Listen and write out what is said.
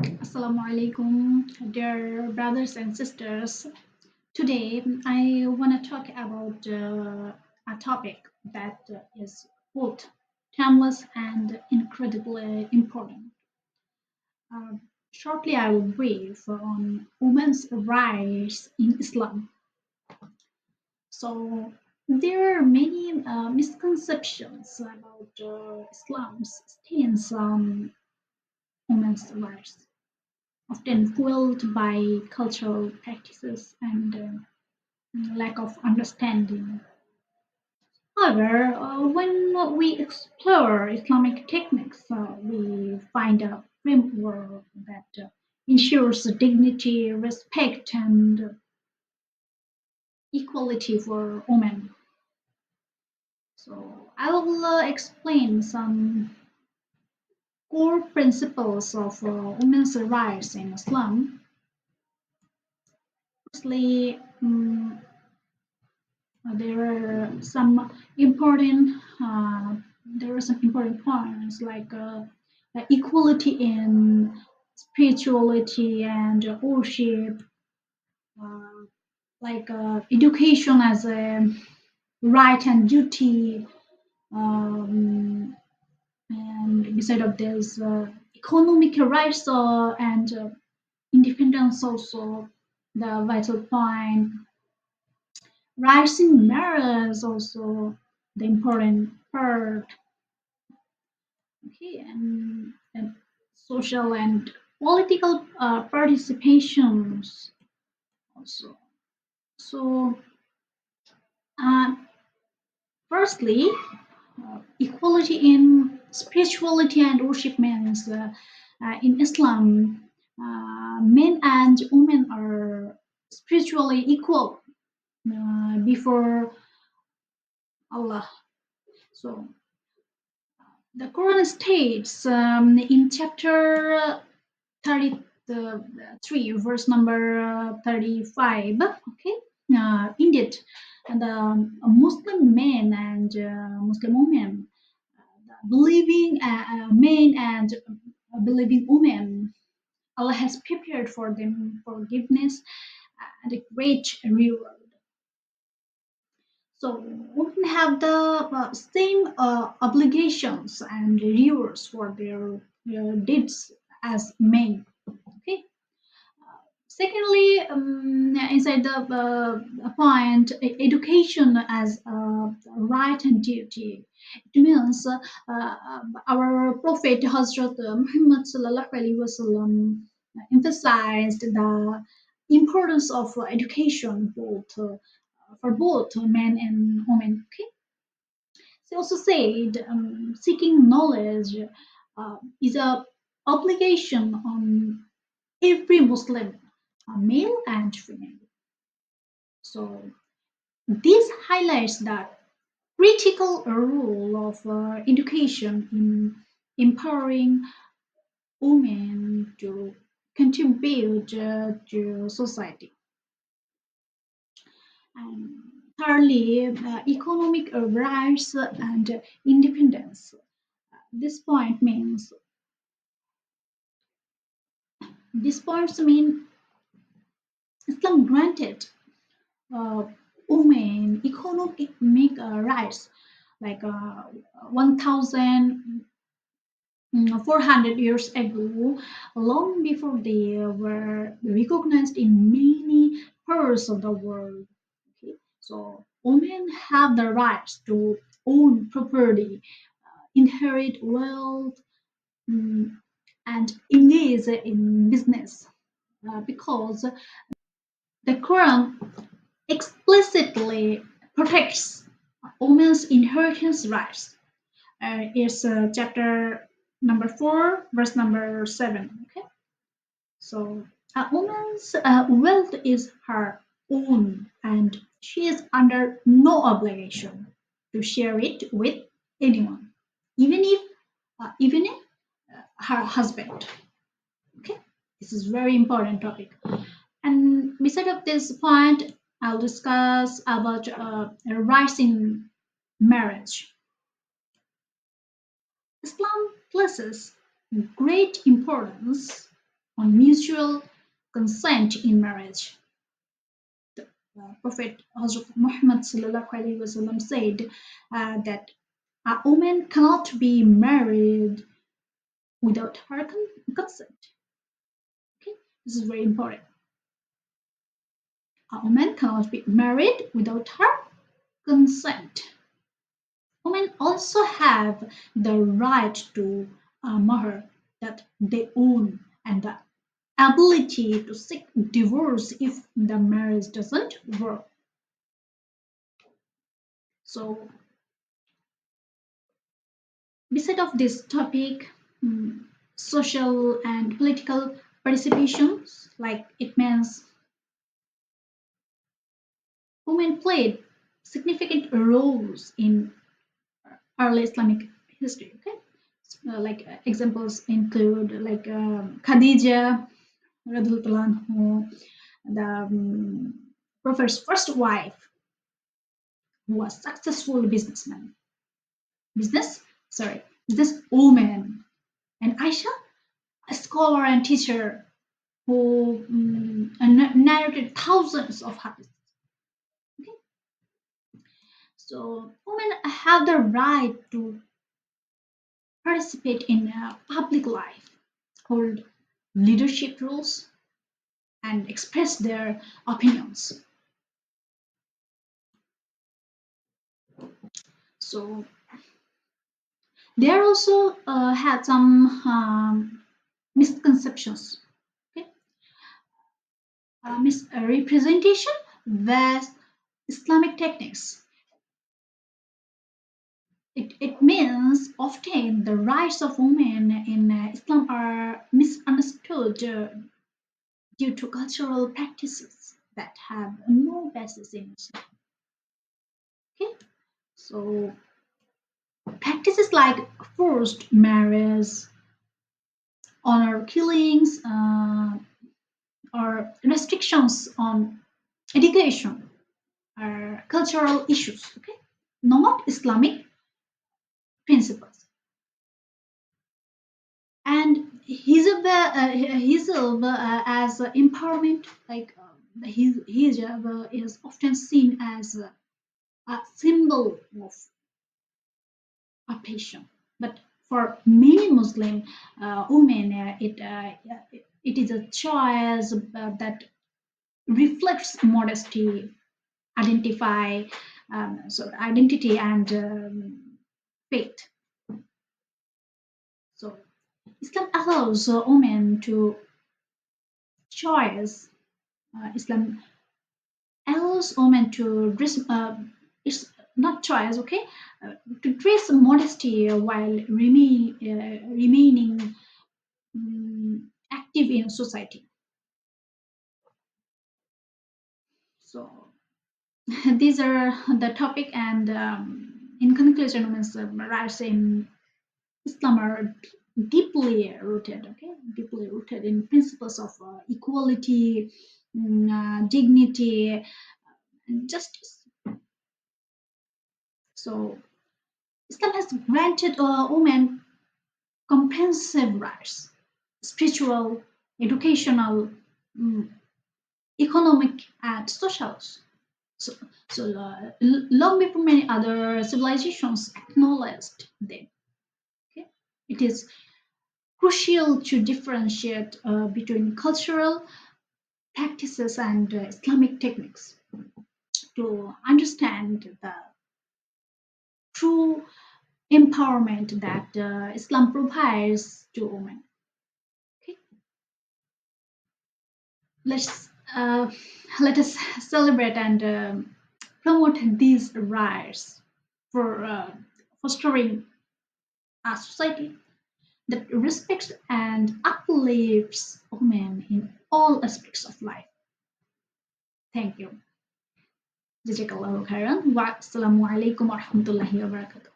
Assalamu alaikum, dear brothers and sisters. Today, I want to talk about a topic that is both timeless and incredibly important. Uh, Shortly, I will brief on women's rights in Islam. So, there are many misconceptions about Islam's stance on women's rights, often fueled by cultural practices and lack of understanding. However, when we explore Islamic techniques, we find a framework that ensures dignity, respect, and equality for women. So, I will explain some core principles of women's rights in Islam. Firstly, there are some important there are some important points like equality in spirituality and worship, uh, like education as a right and duty, and beside of this, economic rights and independence also the vital point. Rights in marriage also the important part. Okay, and social and political participations also. So, uh, firstly, equality in spirituality and worship means in Islam, men and women are spiritually equal before Allah. So, the Quran states in chapter 33, verse number 35. Okay, indeed, and Muslim men and Muslim women, believing men and believing women, Allah has prepared for them forgiveness and a great reward. So women have the same obligations and rewards for their deeds as men. Okay. Secondly, inside the point, education as a right and duty. It means our Prophet Hazrat Muhammad sallallahu alaihi wasallam emphasized the importance of education both for both men and women. Okay, she also said seeking knowledge is a obligation on every Muslim, male and female. So this highlights the critical role of education in empowering women to contribute to society. And thirdly, economic rights and independence. This point means these points mean Islam granted uh, women economic rights like 1,400 years ago, long before they were recognized in many parts of the world. Okay? So women have the rights to own property, inherit wealth, mm, and engage in business because the Quran explicitly protects women's inheritance rights. It's chapter number 4, verse number 7. Okay, so a woman's wealth is her own, and she is under no obligation to share it with anyone, even if her husband. Okay, this is very important topic. And beside of this point, I'll discuss about rights in marriage. Islam places great importance on mutual consent in marriage. Prophet Hazrat Muhammad sallallahu alaihi wasallam said that a woman cannot be married without her consent. Okay, this is very important. A woman cannot be married without her consent. Women also have the right to a mahr that they own and the ability to seek divorce if the marriage doesn't work. So, beside of this topic, social and political participations, like it means women played significant roles in early Islamic history. Okay, examples include like Khadija, radhiyallahu anhu, the Prophet's first wife, who was successful business, sorry, business woman, and Aisha, a scholar and teacher who narrated thousands of hadiths. Okay? So women have the right to participate in public life, hold leadership roles, and express their opinions. So there also had some misconceptions. Okay? Misrepresentation with Islamic techniques. It means often the rights of women in Islam are misunderstood due to cultural practices that have no basis in Islam. Okay? So practices like forced marriage, honor killings, or restrictions on education are cultural issues. Okay, not Islamic principles. And hijab as empowerment, like hijab is often seen as a symbol of oppression. But for many Muslim women, it is a choice that reflects modesty, identity and faith. So Islam allows women to choice. Islam allows women to dress. It's not choice, okay? To dress modesty while remaining active in society. So these are the topic, and in conclusion, means rights in Islam are deeply rooted, okay, deeply rooted in principles of equality, dignity, and justice. So Islam has granted women comprehensive rights, spiritual, educational, mm, economic, and social. So, long before many other civilizations acknowledged them. Okay? It is crucial to differentiate between cultural practices and Islamic techniques to understand the true empowerment that Islam provides to women. Okay? Let's let us celebrate and promote these rights for fostering a society that respects and uplifts women in all aspects of life. Thank you. Jazakallahu khairan. Wassalamu alaikum warahmatullahi wabarakatuh.